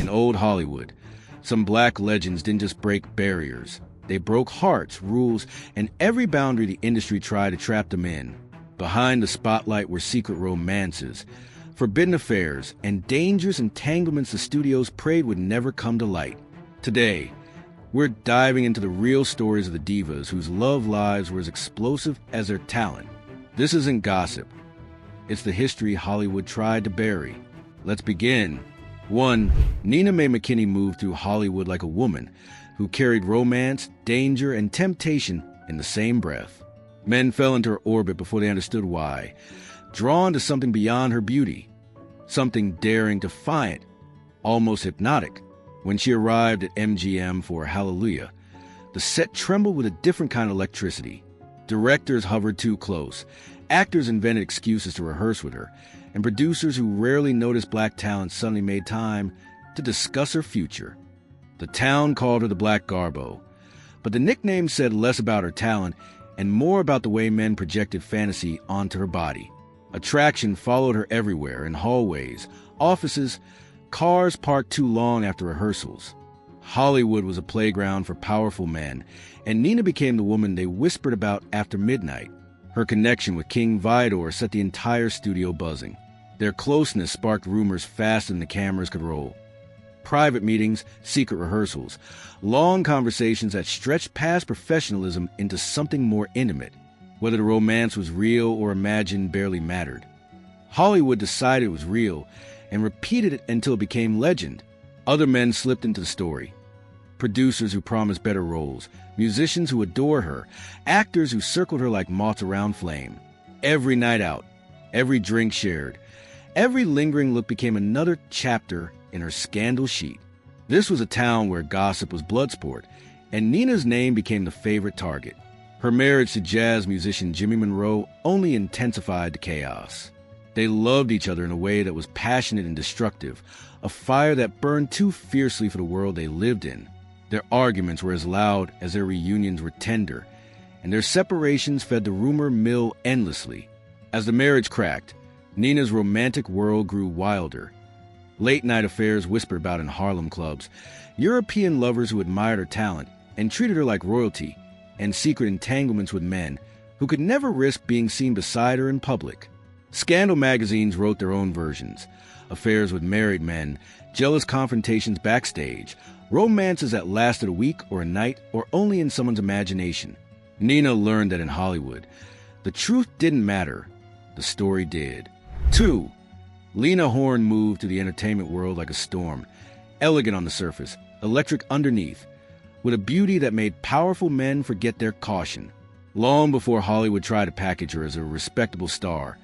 In old Hollywood, some black legends didn't just break barriers. They broke hearts, rules, and every boundary the industry tried to trap them in. Behind the spotlight were secret romances, forbidden affairs, and dangerous entanglements the studios prayed would never come to light. Today, we're diving into the real stories of the divas whose love lives were as explosive as their talent. This isn't gossip. It's the history Hollywood tried to bury. Let's begin. 1. Nina Mae McKinney moved through Hollywood like a woman who carried romance, danger, and temptation in the same breath. Men fell into her orbit before they understood why, drawn to something beyond her beauty, something daring, defiant, almost hypnotic. When she arrived at MGM for Hallelujah, the set trembled with a different kind of electricity. Directors hovered too close, actors invented excuses to rehearse with her, and producers who rarely noticed black talent suddenly made time to discuss her future. The town called her the Black Garbo, but the nickname said less about her talent and more about the way men projected fantasy onto her body. Attraction followed her everywhere, in hallways, offices, cars parked too long after rehearsals. Hollywood was a playground for powerful men, and Nina became the woman they whispered about after midnight. Her connection with King Vidor set the entire studio buzzing. Their closeness sparked rumors faster than the cameras could roll. Private meetings, secret rehearsals, long conversations that stretched past professionalism into something more intimate. Whether the romance was real or imagined barely mattered. Hollywood decided it was real and repeated it until it became legend. Other men slipped into the story. Producers who promised better roles, musicians who adore her, actors who circled her like moths around flame. Every night out, every drink shared, every lingering look became another chapter in her scandal sheet. This was a town where gossip was blood sport, and Nina's name became the favorite target. Her marriage to jazz musician Jimmy Monroe only intensified the chaos. They loved each other in a way that was passionate and destructive, a fire that burned too fiercely for the world they lived in. Their arguments were as loud as their reunions were tender, and their separations fed the rumor mill endlessly. As the marriage cracked, Nina's romantic world grew wilder. Late-night affairs whispered about in Harlem clubs, European lovers who admired her talent and treated her like royalty, and secret entanglements with men who could never risk being seen beside her in public. Scandal magazines wrote their own versions. Affairs with married men, jealous confrontations backstage, romances that lasted a week or a night or only in someone's imagination. Nina learned that in Hollywood, the truth didn't matter, the story did. 2. Lena Horne moved to the entertainment world like a storm, elegant on the surface, electric underneath, with a beauty that made powerful men forget their caution. Long before Hollywood tried to package her as a respectable star,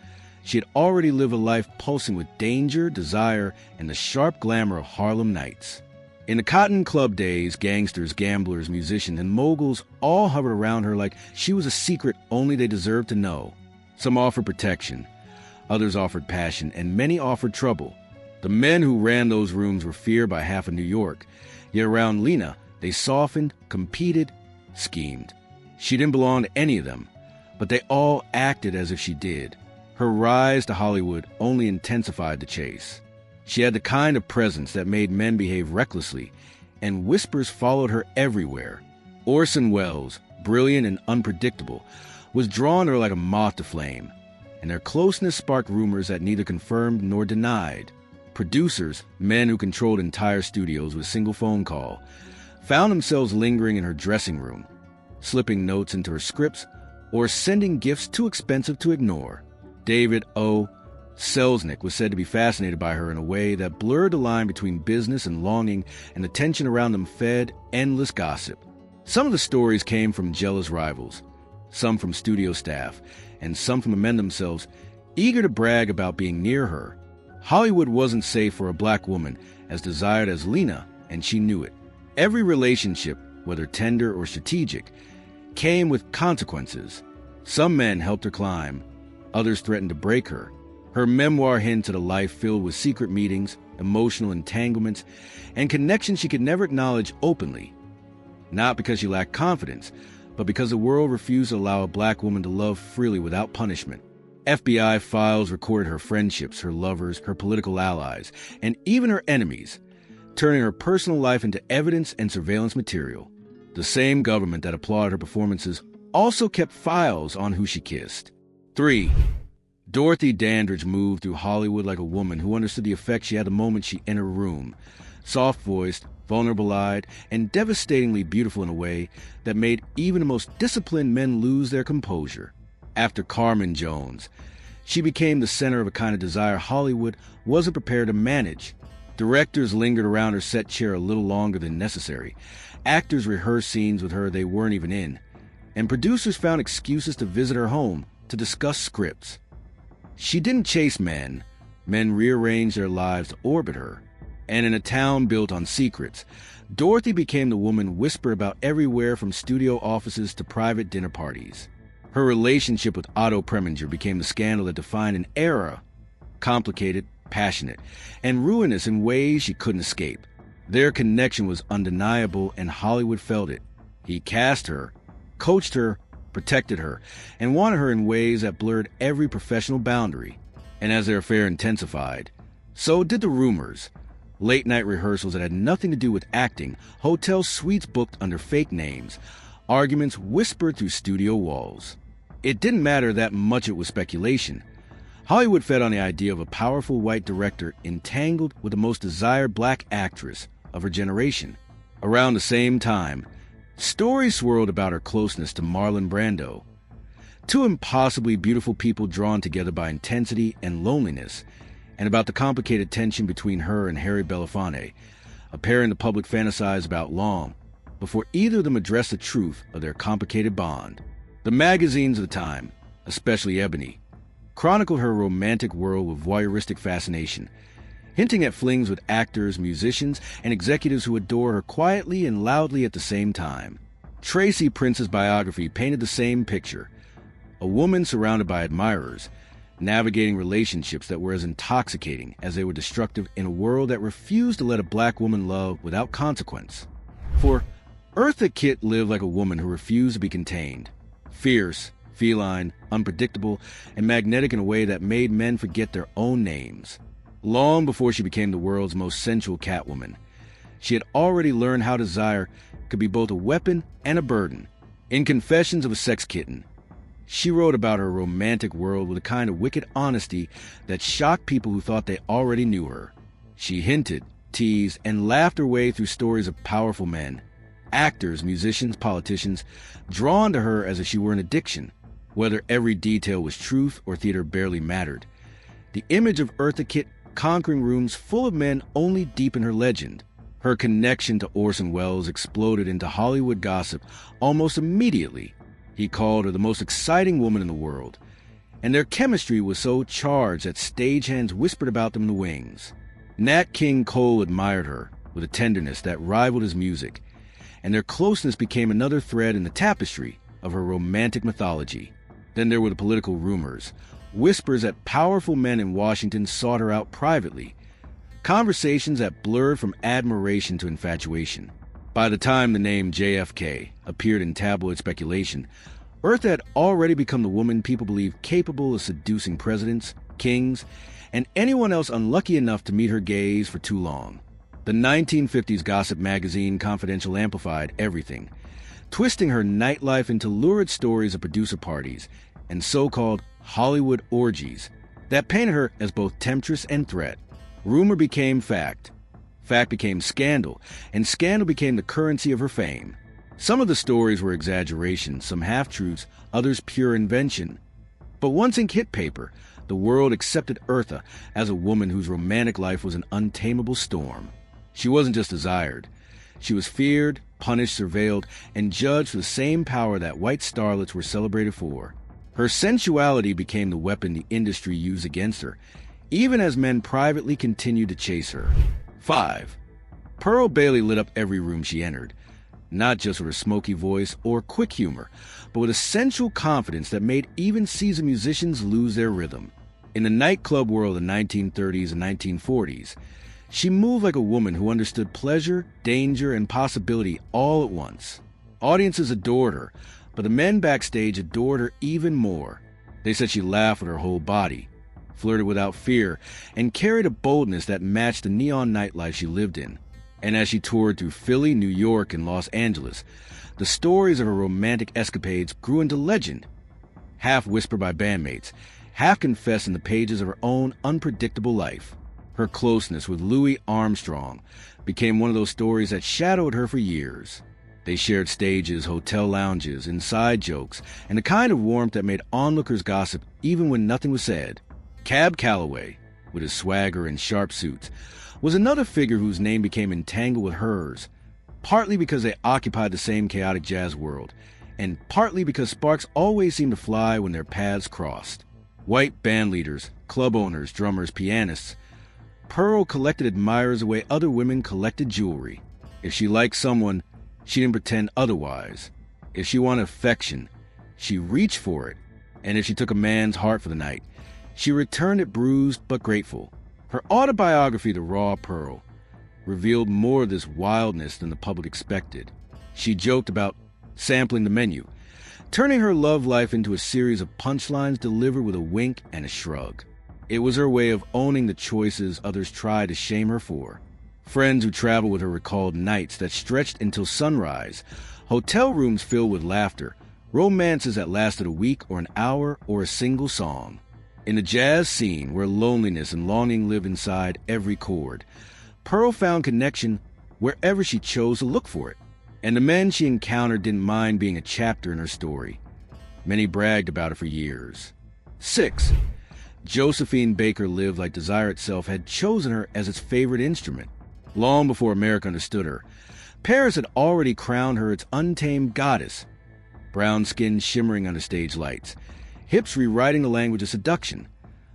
she had already lived a life pulsing with danger, desire, and the sharp glamour of Harlem nights. In the Cotton Club days, gangsters, gamblers, musicians, and moguls all hovered around her like she was a secret only they deserved to know. Some offered protection, others offered passion, and many offered trouble. The men who ran those rooms were feared by half of New York, yet around Lena, they softened, competed, schemed. She didn't belong to any of them, but they all acted as if she did. Her rise to Hollywood only intensified the chase. She had the kind of presence that made men behave recklessly, and whispers followed her everywhere. Orson Welles, brilliant and unpredictable, was drawn to her like a moth to flame, and their closeness sparked rumors that neither confirmed nor denied. Producers, men who controlled entire studios with a single phone call, found themselves lingering in her dressing room, slipping notes into her scripts, or sending gifts too expensive to ignore. David O. Selznick was said to be fascinated by her in a way that blurred the line between business and longing, and the tension around them fed endless gossip. Some of the stories came from jealous rivals, some from studio staff, and some from the men themselves, eager to brag about being near her. Hollywood wasn't safe for a black woman as desired as Lena, and she knew it. Every relationship, whether tender or strategic, came with consequences. Some men helped her climb, others threatened to break her. Her memoir hints at a life filled with secret meetings, emotional entanglements, and connections she could never acknowledge openly. Not because she lacked confidence, but because the world refused to allow a black woman to love freely without punishment. FBI files recorded her friendships, her lovers, her political allies, and even her enemies. turning her personal life into evidence and surveillance material. The same government that applauded her performances also kept files on who she kissed. 3. Dorothy Dandridge moved through Hollywood like a woman who understood the effect she had the moment she entered a room. Soft-voiced, vulnerable-eyed, and devastatingly beautiful in a way that made even the most disciplined men lose their composure. After Carmen Jones, she became the center of a kind of desire Hollywood wasn't prepared to manage. Directors lingered around her set chair a little longer than necessary. Actors rehearsed scenes with her they weren't even in. And producers found excuses to visit her home to discuss scripts. She didn't chase men. Men rearranged their lives to orbit her. And in a town built on secrets, Dorothy became the woman whispered about everywhere from studio offices to private dinner parties. Her relationship with Otto Preminger became the scandal that defined an era. Complicated, passionate, and ruinous in ways she couldn't escape. Their connection was undeniable, and Hollywood felt it. He cast her, coached her, protected her, and wanted her in ways that blurred every professional boundary. And as their affair intensified, so did the rumors. Late-night rehearsals that had nothing to do with acting, hotel suites booked under fake names, arguments whispered through studio walls. It didn't matter that much it was speculation. Hollywood fed on the idea of a powerful white director entangled with the most desired black actress of her generation. Around the same time, stories swirled about her closeness to Marlon Brando. Two impossibly beautiful people drawn together by intensity and loneliness, and about the complicated tension between her and Harry Belafonte, a pairing the public fantasized about long before either of them addressed the truth of their complicated bond. The magazines of the time, especially Ebony, chronicled her romantic world with voyeuristic fascination, hinting at flings with actors, musicians, and executives who adore her quietly and loudly at the same time. Tracy Prince's biography painted the same picture, a woman surrounded by admirers, navigating relationships that were as intoxicating as they were destructive in a world that refused to let a black woman love without consequence. For Eartha Kitt lived like a woman who refused to be contained. Fierce, feline, unpredictable, and magnetic in a way that made men forget their own names. Long before she became the world's most sensual Catwoman, she had already learned how desire could be both a weapon and a burden. In Confessions of a Sex Kitten, she wrote about her romantic world with a kind of wicked honesty that shocked people who thought they already knew her. She hinted, teased, and laughed her way through stories of powerful men, actors, musicians, politicians, drawn to her as if she were an addiction. Whether every detail was truth or theater barely mattered. The image of Eartha Kitt conquering rooms full of men only deepened her legend. Her connection to Orson Welles exploded into Hollywood gossip almost immediately. He called her the most exciting woman in the world, and their chemistry was so charged that stagehands whispered about them in the wings. Nat King Cole admired her with a tenderness that rivaled his music, and their closeness became another thread in the tapestry of her romantic mythology. Then there were the political rumors, whispers that powerful men in Washington sought her out privately, conversations that blurred from admiration to infatuation. By the time the name JFK appeared in tabloid speculation, Eartha had already become the woman people believed capable of seducing presidents, kings, and anyone else unlucky enough to meet her gaze for too long. The 1950s gossip magazine Confidential amplified everything, twisting her nightlife into lurid stories of producer parties and so-called Hollywood orgies that painted her as both temptress and threat. Rumor became fact. Fact became scandal, and scandal became the currency of her fame. Some of the stories were exaggerations, some half-truths, others pure invention. But once in Kitt paper, the world accepted Eartha as a woman whose romantic life was an untamable storm. She wasn't just desired. She was feared, punished, surveilled, and judged for the same power that white starlets were celebrated for. Her sensuality became the weapon the industry used against her, even as men privately continued to chase her. 5. Pearl Bailey lit up every room she entered, not just with her smoky voice or quick humor, but with a sensual confidence that made even seasoned musicians lose their rhythm. In the nightclub world of the 1930s and 1940s, she moved like a woman who understood pleasure, danger, and possibility all at once. Audiences adored her, but the men backstage adored her even more. They said she laughed with her whole body, flirted without fear, and carried a boldness that matched the neon nightlife she lived in. And as she toured through Philly, New York, and Los Angeles, the stories of her romantic escapades grew into legend, half whispered by bandmates, half confessed in the pages of her own unpredictable life. Her closeness with Louis Armstrong became one of those stories that shadowed her for years. They shared stages, hotel lounges, inside jokes, and the kind of warmth that made onlookers gossip even when nothing was said. Cab Calloway, with his swagger and sharp suits, was another figure whose name became entangled with hers, partly because they occupied the same chaotic jazz world, and partly because sparks always seemed to fly when their paths crossed. White band leaders, club owners, drummers, pianists, Pearl collected admirers the way other women collected jewelry. If she liked someone, she didn't pretend otherwise. If she wanted affection, she reached for it. And if she took a man's heart for the night, she returned it bruised but grateful. Her autobiography, The Raw Pearl, revealed more of this wildness than the public expected. She joked about sampling the menu, turning her love life into a series of punchlines delivered with a wink and a shrug. It was her way of owning the choices others tried to shame her for. Friends who traveled with her recalled nights that stretched until sunrise, hotel rooms filled with laughter, romances that lasted a week or an hour or a single song. In the jazz scene, where loneliness and longing live inside every chord, Pearl found connection wherever she chose to look for it. And the men she encountered didn't mind being a chapter in her story. Many bragged about it for years. 6. Josephine Baker lived like desire itself had chosen her as its favorite instrument. Long before America understood her, Paris had already crowned her its untamed goddess. Brown skin shimmering under stage lights, hips rewriting the language of seduction,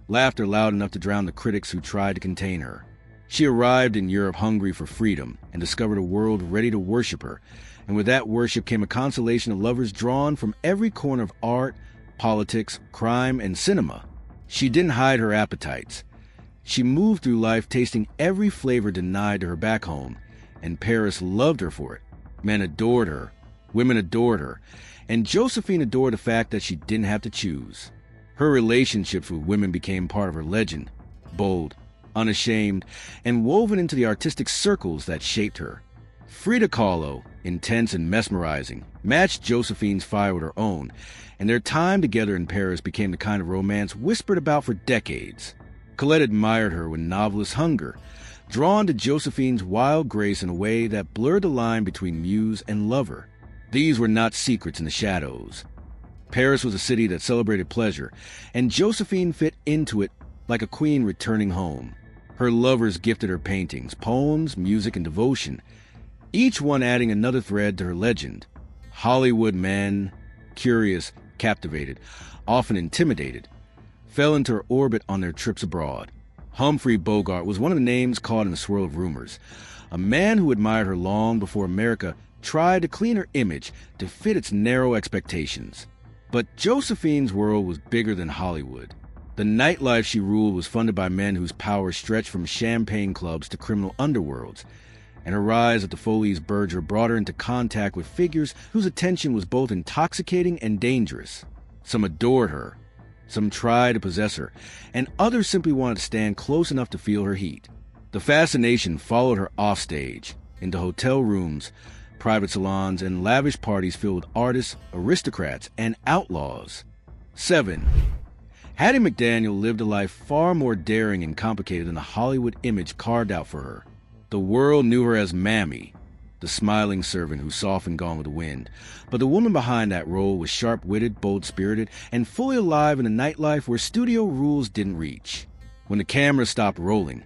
laughter loud enough to drown the critics who tried to contain her. She arrived in Europe hungry for freedom and discovered a world ready to worship her, and with that worship came a constellation of lovers drawn from every corner of art, politics, crime, and cinema. She didn't hide her appetites. She moved through life tasting every flavor denied to her back home, and Paris loved her for it. Men adored her, women adored her, and Josephine adored the fact that she didn't have to choose. Her relationships with women became part of her legend, bold, unashamed, and woven into the artistic circles that shaped her. Frida Kahlo, intense and mesmerizing, matched Josephine's fire with her own, and their time together in Paris became the kind of romance whispered about for decades. Colette admired her with novelist hunger, drawn to Josephine's wild grace in a way that blurred the line between muse and lover. These were not secrets in the shadows. Paris was a city that celebrated pleasure, and Josephine fit into it like a queen returning home. Her lovers gifted her paintings, poems, music, and devotion, each one adding another thread to her legend. Hollywood men, curious, captivated, often intimidated, fell into her orbit on their trips abroad. Humphrey Bogart was one of the names caught in the swirl of rumors, a man who admired her long before America tried to clean her image to fit its narrow expectations. But Josephine's world was bigger than Hollywood. The nightlife she ruled was funded by men whose power stretched from champagne clubs to criminal underworlds, and her rise at the Foley's Berger brought her into contact with figures whose attention was both intoxicating and dangerous. Some adored her, some tried to possess her, and others simply wanted to stand close enough to feel her heat. The fascination followed her offstage, into hotel rooms, private salons, and lavish parties filled with artists, aristocrats, and outlaws. 7. Hattie McDaniel lived a life far more daring and complicated than the Hollywood image carved out for her. The world knew her as Mammy, the smiling servant who softened Gone with the Wind, but the woman behind that role was sharp-witted, bold-spirited, and fully alive in a nightlife where studio rules didn't reach. When the camera stopped rolling,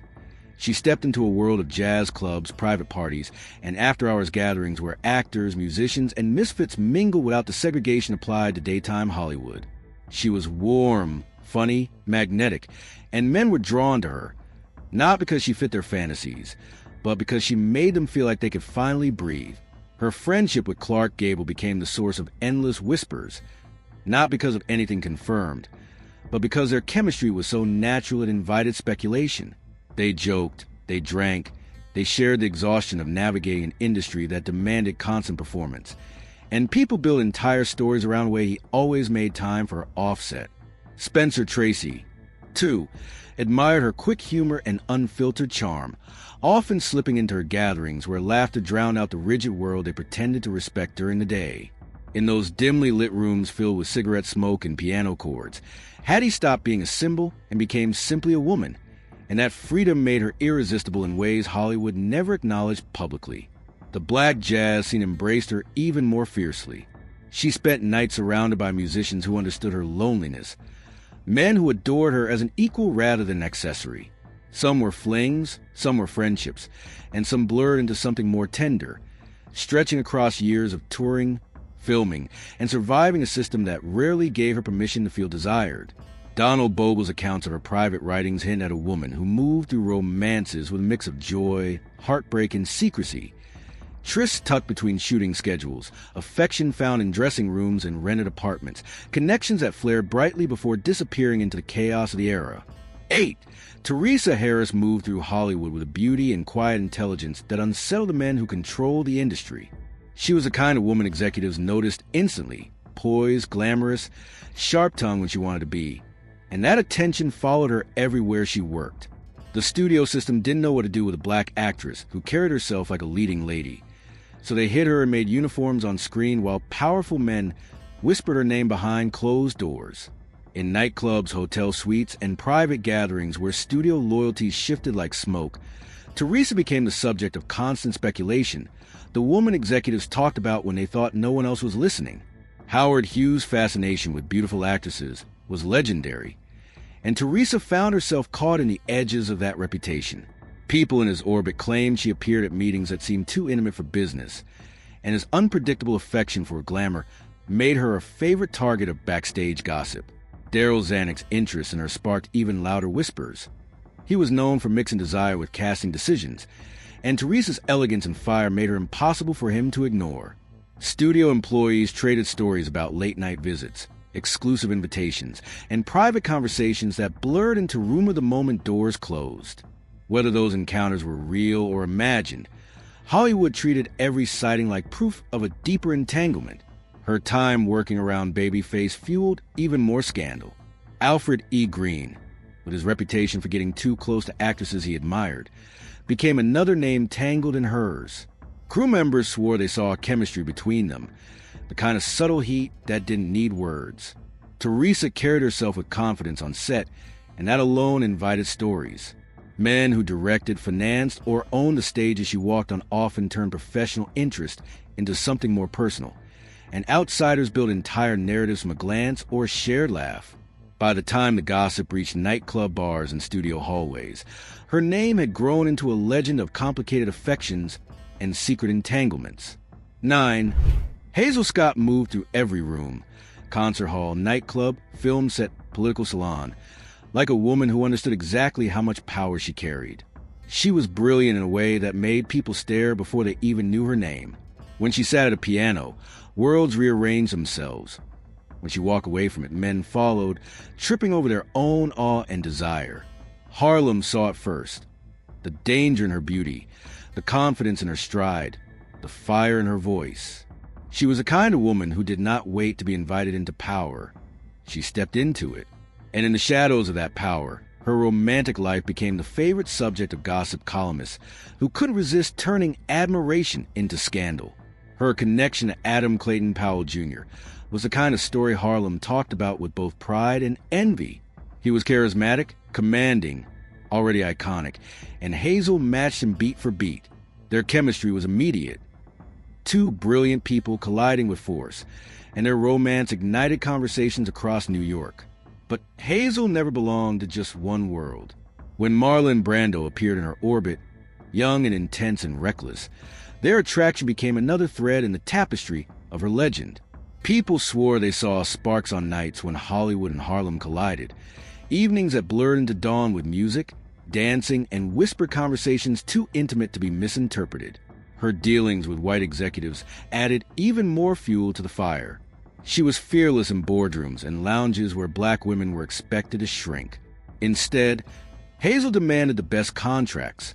she stepped into a world of jazz clubs, private parties, and after-hours gatherings where actors, musicians, and misfits mingled without the segregation applied to daytime Hollywood. She was warm, funny, magnetic, and men were drawn to her, not because she fit their fantasies, but because she made them feel like they could finally breathe. Her friendship with Clark Gable became the source of endless whispers, not because of anything confirmed, but because their chemistry was so natural it invited speculation. They joked, they drank, they shared the exhaustion of navigating an industry that demanded constant performance, and people built entire stories around the way he always made time for her offset. Spencer Tracy, 2. Admired her quick humor and unfiltered charm, often slipping into her gatherings where laughter drowned out the rigid world they pretended to respect during the day. In those dimly lit rooms filled with cigarette smoke and piano chords, Hattie stopped being a symbol and became simply a woman, and that freedom made her irresistible in ways Hollywood never acknowledged publicly. The black jazz scene embraced her even more fiercely. She spent nights surrounded by musicians who understood her loneliness, men who adored her as an equal rather than accessory. Some were flings, some were friendships, and some blurred into something more tender, stretching across years of touring, filming, and surviving a system that rarely gave her permission to feel desired. Donald Bogle's accounts of her private writings hint at a woman who moved through romances with a mix of joy, heartbreak, and secrecy. Trysts tucked between shooting schedules, affection found in dressing rooms and rented apartments, connections that flared brightly before disappearing into the chaos of the era. 8. Teresa Harris moved through Hollywood with a beauty and quiet intelligence that unsettled the men who controlled the industry. She was the kind of woman executives noticed instantly, poised, glamorous, sharp-tongued when she wanted to be, and that attention followed her everywhere she worked. The studio system didn't know what to do with a black actress who carried herself like a leading lady, so they hid her and made uniforms on screen while powerful men whispered her name behind closed doors. In nightclubs, hotel suites, and private gatherings where studio loyalties shifted like smoke, Teresa became the subject of constant speculation, the woman executives talked about when they thought no one else was listening. Howard Hughes' fascination with beautiful actresses was legendary, and Teresa found herself caught in the edges of that reputation. People in his orbit claimed she appeared at meetings that seemed too intimate for business, and his unpredictable affection for glamour made her a favorite target of backstage gossip. Daryl Zanuck's interest in her sparked even louder whispers. He was known for mixing desire with casting decisions, and Teresa's elegance and fire made her impossible for him to ignore. Studio employees traded stories about late-night visits, exclusive invitations, and private conversations that blurred into rumor the moment doors closed. Whether those encounters were real or imagined, Hollywood treated every sighting like proof of a deeper entanglement. Her time working around babyface fueled even more scandal. Alfred E. Green, with his reputation for getting too close to actresses he admired, became another name tangled in hers. Crew members swore they saw a chemistry between them, the kind of subtle heat that didn't need words. Teresa carried herself with confidence on set, and that alone invited stories. Men who directed, financed, or owned the stage as she walked on often turned professional interest into something more personal, and outsiders built entire narratives from a glance or a shared laugh. By the time the gossip reached nightclub bars and studio hallways, her name had grown into a legend of complicated affections and secret entanglements. 9. Hazel Scott moved through every room, concert hall, nightclub, film set, political salon, like a woman who understood exactly how much power she carried. She was brilliant in a way that made people stare before they even knew her name. When she sat at a piano, worlds rearranged themselves. When she walked away from it, men followed, tripping over their own awe and desire. Harlem saw it first. The danger in her beauty, the confidence in her stride, the fire in her voice. She was a kind of woman who did not wait to be invited into power. She stepped into it. And in the shadows of that power, her romantic life became the favorite subject of gossip columnists who couldn't resist turning admiration into scandal. Her connection to Adam Clayton Powell Jr. was the kind of story Harlem talked about with both pride and envy. He was charismatic, commanding, already iconic, and Hazel matched him beat for beat. Their chemistry was immediate. Two brilliant people colliding with force, and their romance ignited conversations across New York. But Hazel never belonged to just one world. When Marlon Brando appeared in her orbit, young and intense and reckless, their attraction became another thread in the tapestry of her legend. People swore they saw sparks on nights when Hollywood and Harlem collided, evenings that blurred into dawn with music, dancing, and whispered conversations too intimate to be misinterpreted. Her dealings with white executives added even more fuel to the fire. She was fearless in boardrooms and lounges where black women were expected to shrink. Instead, Hazel demanded the best contracts,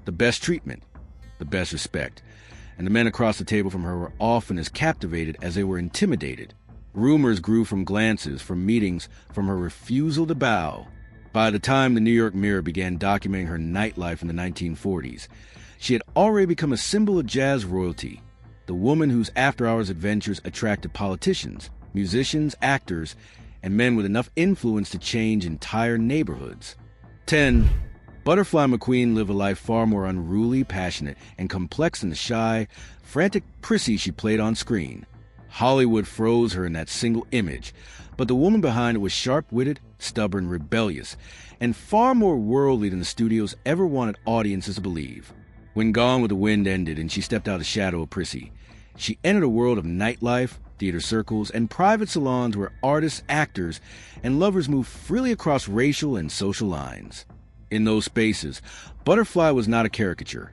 the best treatment, the best respect, and the men across the table from her were often as captivated as they were intimidated. Rumors grew from glances, from meetings, from her refusal to bow. By the time the New York Mirror began documenting her nightlife in the 1940s, she had already become a symbol of jazz royalty, the woman whose after-hours adventures attracted politicians, musicians, actors, and men with enough influence to change entire neighborhoods. 10. Butterfly McQueen lived a life far more unruly, passionate, and complex than the shy, frantic prissy she played on screen. Hollywood froze her in that single image, but the woman behind it was sharp-witted, stubborn, rebellious, and far more worldly than the studios ever wanted audiences to believe. When Gone with the Wind ended and she stepped out of the shadow of Prissy, she entered a world of nightlife, theater circles, and private salons where artists, actors, and lovers moved freely across racial and social lines. In those spaces, Butterfly was not a caricature.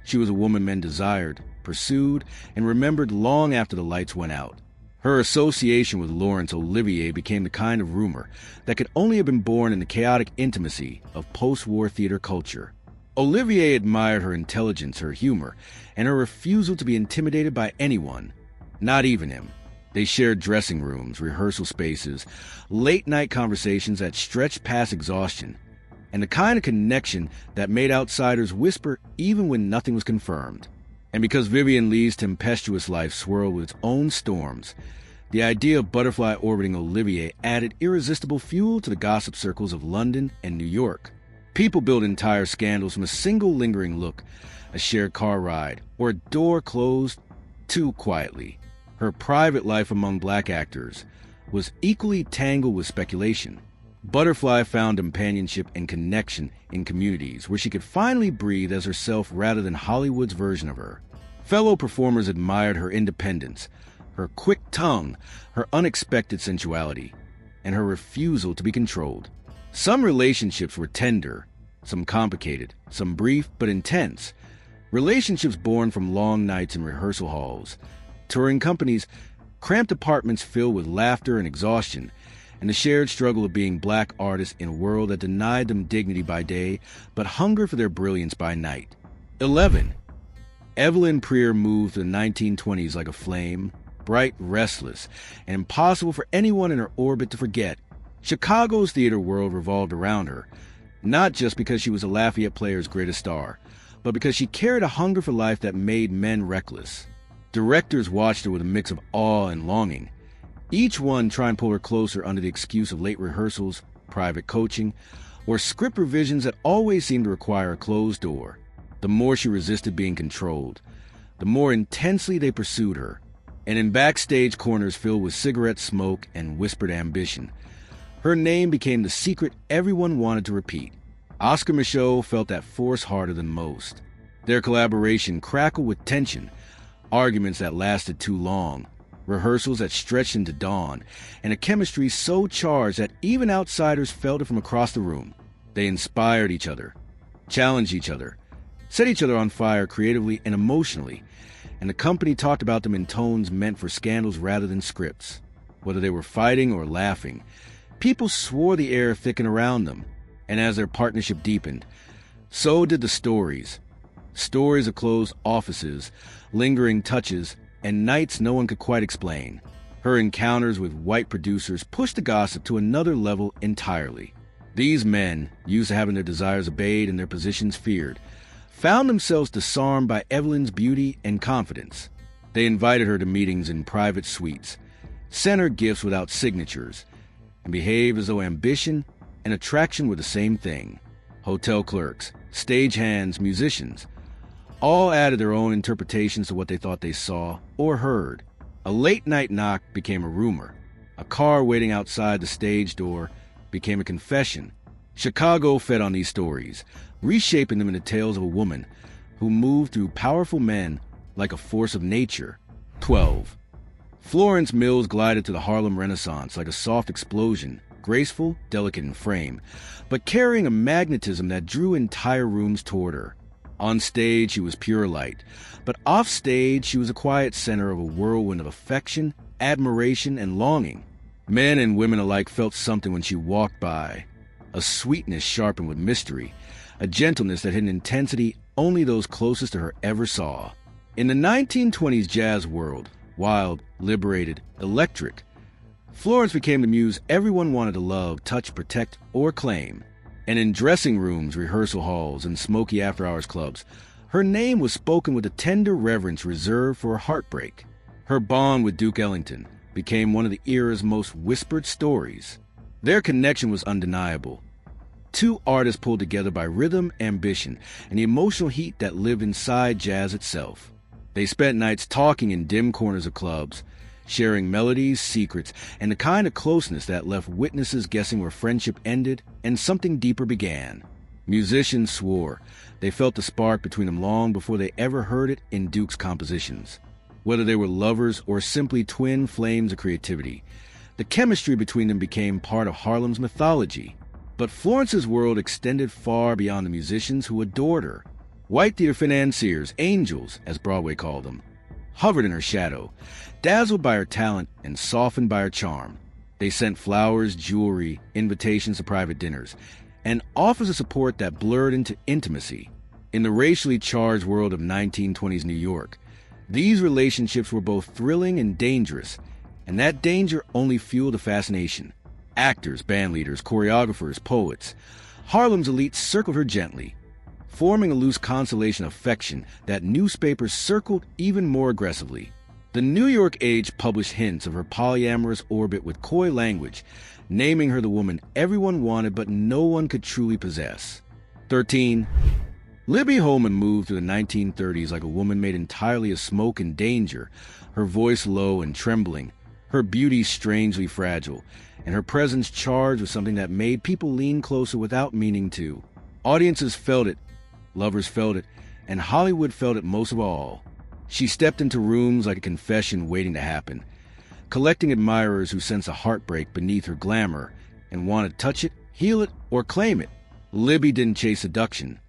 She was a woman men desired, pursued, and remembered long after the lights went out. Her association with Laurence Olivier became the kind of rumor that could only have been born in the chaotic intimacy of post-war theater culture. Olivier admired her intelligence, her humor, and her refusal to be intimidated by anyone, not even him. They shared dressing rooms, rehearsal spaces, late-night conversations that stretched past exhaustion, and the kind of connection that made outsiders whisper even when nothing was confirmed. And because Vivien Leigh's tempestuous life swirled with its own storms, the idea of Butterfly orbiting Olivier added irresistible fuel to the gossip circles of London and New York. People built entire scandals from a single lingering look, a shared car ride, or a door closed too quietly. Her private life among black actors was equally tangled with speculation. Butterfly found companionship and connection in communities where she could finally breathe as herself rather than Hollywood's version of her. Fellow performers admired her independence, her quick tongue, her unexpected sensuality, and her refusal to be controlled. Some relationships were tender, some complicated, some brief but intense. Relationships born from long nights in rehearsal halls, touring companies, cramped apartments filled with laughter and exhaustion, and the shared struggle of being black artists in a world that denied them dignity by day but hungered for their brilliance by night. 11. Evelyn Preer moved through the 1920s like a flame, bright, restless, and impossible for anyone in her orbit to forget. Chicago's theater world revolved around her, not just because she was a Lafayette Player's greatest star, but because she carried a hunger for life that made men reckless. Directors watched her with a mix of awe and longing, each one trying to pull her closer under the excuse of late rehearsals, private coaching, or script revisions that always seemed to require a closed door. The more she resisted being controlled, the more intensely they pursued her, and in backstage corners filled with cigarette smoke and whispered ambition, her name became the secret everyone wanted to repeat. Oscar Micheaux felt that force harder than most. Their collaboration crackled with tension, arguments that lasted too long, rehearsals that stretched into dawn, and a chemistry so charged that even outsiders felt it from across the room. They inspired each other, challenged each other, set each other on fire creatively and emotionally, and the company talked about them in tones meant for scandals rather than scripts. Whether they were fighting or laughing, people swore the air thickened around them, and as their partnership deepened, so did the stories. Stories of closed offices, lingering touches, and nights no one could quite explain. Her encounters with white producers pushed the gossip to another level entirely. These men, used to having their desires obeyed and their positions feared, found themselves disarmed by Evelyn's beauty and confidence. They invited her to meetings in private suites, sent her gifts without signatures, and behaved as though ambition and attraction were the same thing. Hotel clerks, stagehands, musicians, all added their own interpretations to what they thought they saw or heard. A late-night knock became a rumor. A car waiting outside the stage door became a confession. Chicago fed on these stories, reshaping them into tales of a woman who moved through powerful men like a force of nature. 12. Florence Mills glided to the Harlem Renaissance like a soft explosion, graceful, delicate in frame, but carrying a magnetism that drew entire rooms toward her. On stage, she was pure light, but off stage, she was a quiet center of a whirlwind of affection, admiration, and longing. Men and women alike felt something when she walked by, a sweetness sharpened with mystery, a gentleness that had an intensity only those closest to her ever saw. In the 1920s jazz world, wild, liberated, electric, Florence became the muse everyone wanted to love, touch, protect, or claim. And in dressing rooms, rehearsal halls, and smoky after-hours clubs, her name was spoken with a tender reverence reserved for heartbreak. Her bond with Duke Ellington became one of the era's most whispered stories. Their connection was undeniable. Two artists pulled together by rhythm, ambition, and the emotional heat that lived inside jazz itself. They spent nights talking in dim corners of clubs, sharing melodies, secrets, and the kind of closeness that left witnesses guessing where friendship ended and something deeper began. Musicians swore they felt the spark between them long before they ever heard it in Duke's compositions. Whether they were lovers or simply twin flames of creativity, the chemistry between them became part of Harlem's mythology. But Florence's world extended far beyond the musicians who adored her. White theater financiers, angels, as Broadway called them, hovered in her shadow, dazzled by her talent and softened by her charm. They sent flowers, jewelry, invitations to private dinners, and offers of support that blurred into intimacy. In the racially charged world of 1920s New York, these relationships were both thrilling and dangerous, and that danger only fueled the fascination. Actors, bandleaders, choreographers, poets, Harlem's elite circled her gently, forming a loose constellation of affection that newspapers circled even more aggressively. The New York Age published hints of her polyamorous orbit with coy language, naming her the woman everyone wanted but no one could truly possess. 13. Libby Holman moved through the 1930s like a woman made entirely of smoke and danger, her voice low and trembling, her beauty strangely fragile, and her presence charged with something that made people lean closer without meaning to. Audiences felt it, lovers felt it, and Hollywood felt it most of all. She stepped into rooms like a confession waiting to happen, collecting admirers who sensed a heartbreak beneath her glamour and wanted to touch it, heal it, or claim it. Libby didn't chase seduction.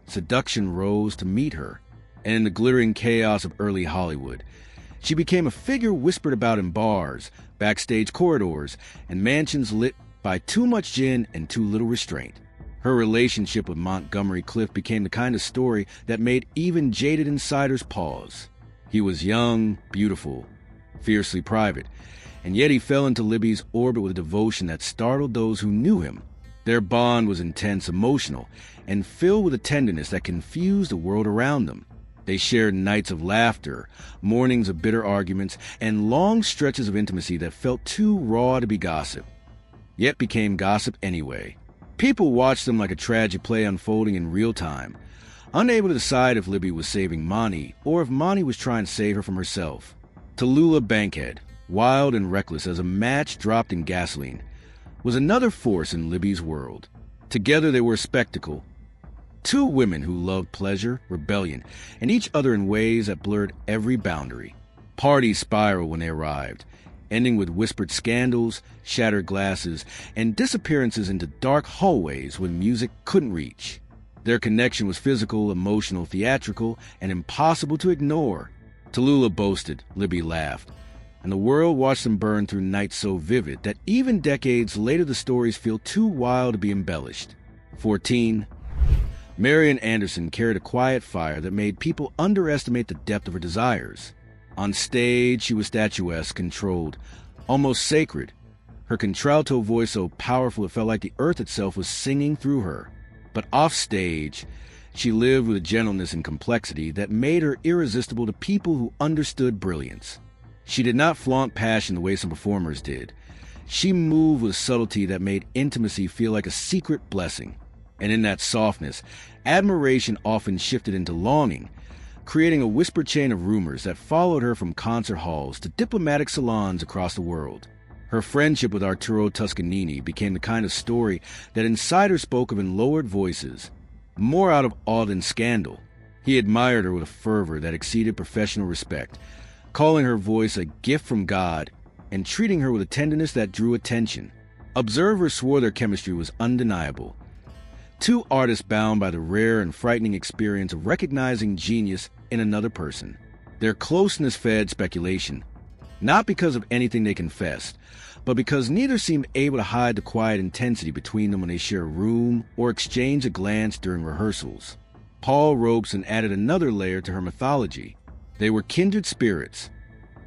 Seduction rose to meet her, and in the glittering chaos of early Hollywood, she became a figure whispered about in bars, backstage corridors, and mansions lit by too much gin and too little restraint. Her relationship with Montgomery Clift became the kind of story that made even jaded insiders pause. He was young, beautiful, fiercely private, and yet he fell into Libby's orbit with a devotion that startled those who knew him. Their bond was intense, emotional, and filled with a tenderness that confused the world around them. They shared nights of laughter, mornings of bitter arguments, and long stretches of intimacy that felt too raw to be gossip, yet became gossip anyway. People watched them like a tragic play unfolding in real time, unable to decide if Libby was saving Monty or if Monty was trying to save her from herself. Tallulah Bankhead, wild and reckless as a match dropped in gasoline, was another force in Libby's world. Together they were a spectacle. Two women who loved pleasure, rebellion, and each other in ways that blurred every boundary. Parties spiraled when they arrived, ending with whispered scandals, shattered glasses, and disappearances into dark hallways when music couldn't reach. Their connection was physical, emotional, theatrical, and impossible to ignore. Tallulah boasted, Libby laughed, and the world watched them burn through nights so vivid that even decades later the stories feel too wild to be embellished. 14. Marian Anderson carried a quiet fire that made people underestimate the depth of her desires. On stage, she was statuesque, controlled, almost sacred, her contralto voice so powerful it felt like the earth itself was singing through her. But off stage, she lived with a gentleness and complexity that made her irresistible to people who understood brilliance. She did not flaunt passion the way some performers did. She moved with subtlety that made intimacy feel like a secret blessing. And in that softness, admiration often shifted into longing, creating a whispered chain of rumors that followed her from concert halls to diplomatic salons across the world. Her friendship with Arturo Toscanini became the kind of story that insiders spoke of in lowered voices, more out of awe than scandal. He admired her with a fervor that exceeded professional respect, calling her voice a gift from God and treating her with a tenderness that drew attention. Observers swore their chemistry was undeniable. Two artists bound by the rare and frightening experience of recognizing genius in another person. Their closeness fed speculation, not because of anything they confessed, but because neither seemed able to hide the quiet intensity between them when they shared a room or exchanged a glance during rehearsals. Paul Robeson added another layer to her mythology. They were kindred spirits,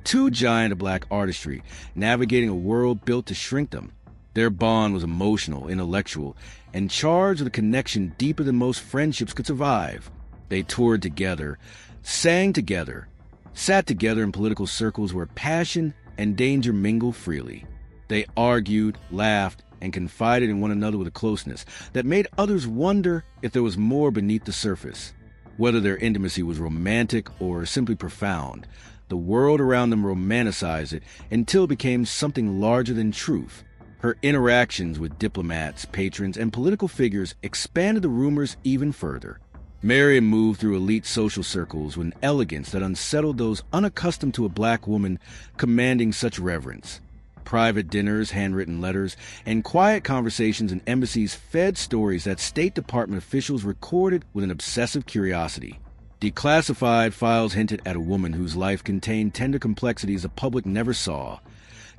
two giants of black artistry, navigating a world built to shrink them. Their bond was emotional, intellectual, and charged with a connection deeper than most friendships could survive. They toured together, sang together, sat together in political circles where passion and danger mingled freely. They argued, laughed, and confided in one another with a closeness that made others wonder if there was more beneath the surface. Whether their intimacy was romantic or simply profound, the world around them romanticized it until it became something larger than truth. Her interactions with diplomats, patrons, and political figures expanded the rumors even further. Marian moved through elite social circles with an elegance that unsettled those unaccustomed to a black woman commanding such reverence. Private dinners, handwritten letters, and quiet conversations in embassies fed stories that State Department officials recorded with an obsessive curiosity. Declassified files hinted at a woman whose life contained tender complexities the public never saw.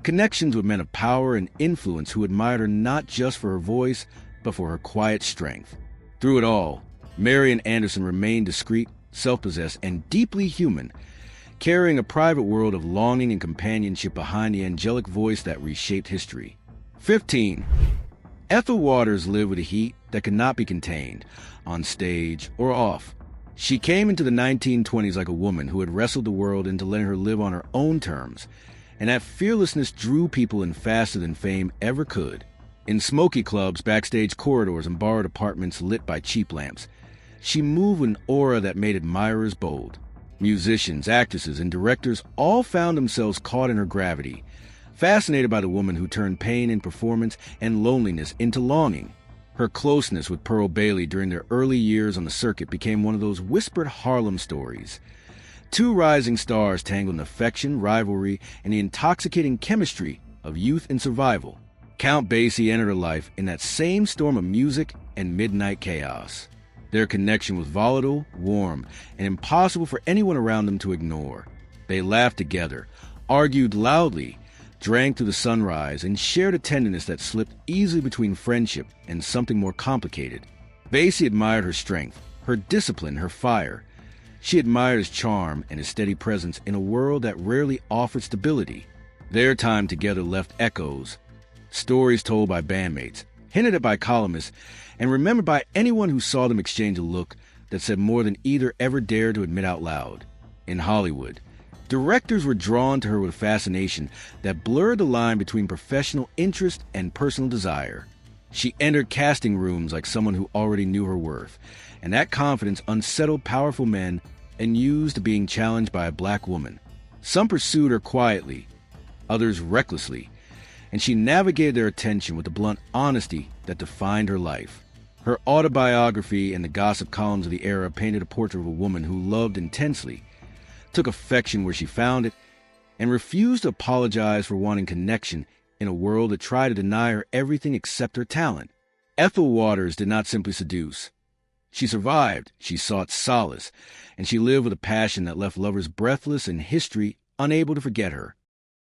Connections with men of power and influence who admired her not just for her voice, but for her quiet strength. Through it all, Marian Anderson remained discreet, self-possessed, and deeply human, carrying a private world of longing and companionship behind the angelic voice that reshaped history. 15. Ethel Waters lived with a heat that could not be contained, on stage or off. She came into the 1920s like a woman who had wrestled the world into letting her live on her own terms, and that fearlessness drew people in faster than fame ever could. In smoky clubs, backstage corridors, and borrowed apartments lit by cheap lamps, she moved with an aura that made admirers bold. Musicians, actresses, and directors all found themselves caught in her gravity, fascinated by the woman who turned pain in performance and loneliness into longing. Her closeness with Pearl Bailey during their early years on the circuit became one of those whispered Harlem stories. Two rising stars tangled in affection, rivalry, and the intoxicating chemistry of youth and survival. Count Basie entered her life in that same storm of music and midnight chaos. Their connection was volatile, warm, and impossible for anyone around them to ignore. They laughed together, argued loudly, drank through the sunrise, and shared a tenderness that slipped easily between friendship and something more complicated. Basie admired her strength, her discipline, her fire. She admired his charm and his steady presence in a world that rarely offered stability. Their time together left echoes, stories told by bandmates, hinted at by columnists, and remembered by anyone who saw them exchange a look that said more than either ever dared to admit out loud. In Hollywood, directors were drawn to her with a fascination that blurred the line between professional interest and personal desire. She entered casting rooms like someone who already knew her worth, and that confidence unsettled powerful men and used being challenged by a black woman. Some pursued her quietly, others recklessly, and she navigated their attention with the blunt honesty that defined her life. Her autobiography and the gossip columns of the era painted a portrait of a woman who loved intensely, took affection where she found it, and refused to apologize for wanting connection in a world that tried to deny her everything except her talent. Ethel Waters did not simply seduce. She survived, she sought solace, and she lived with a passion that left lovers breathless and history unable to forget her.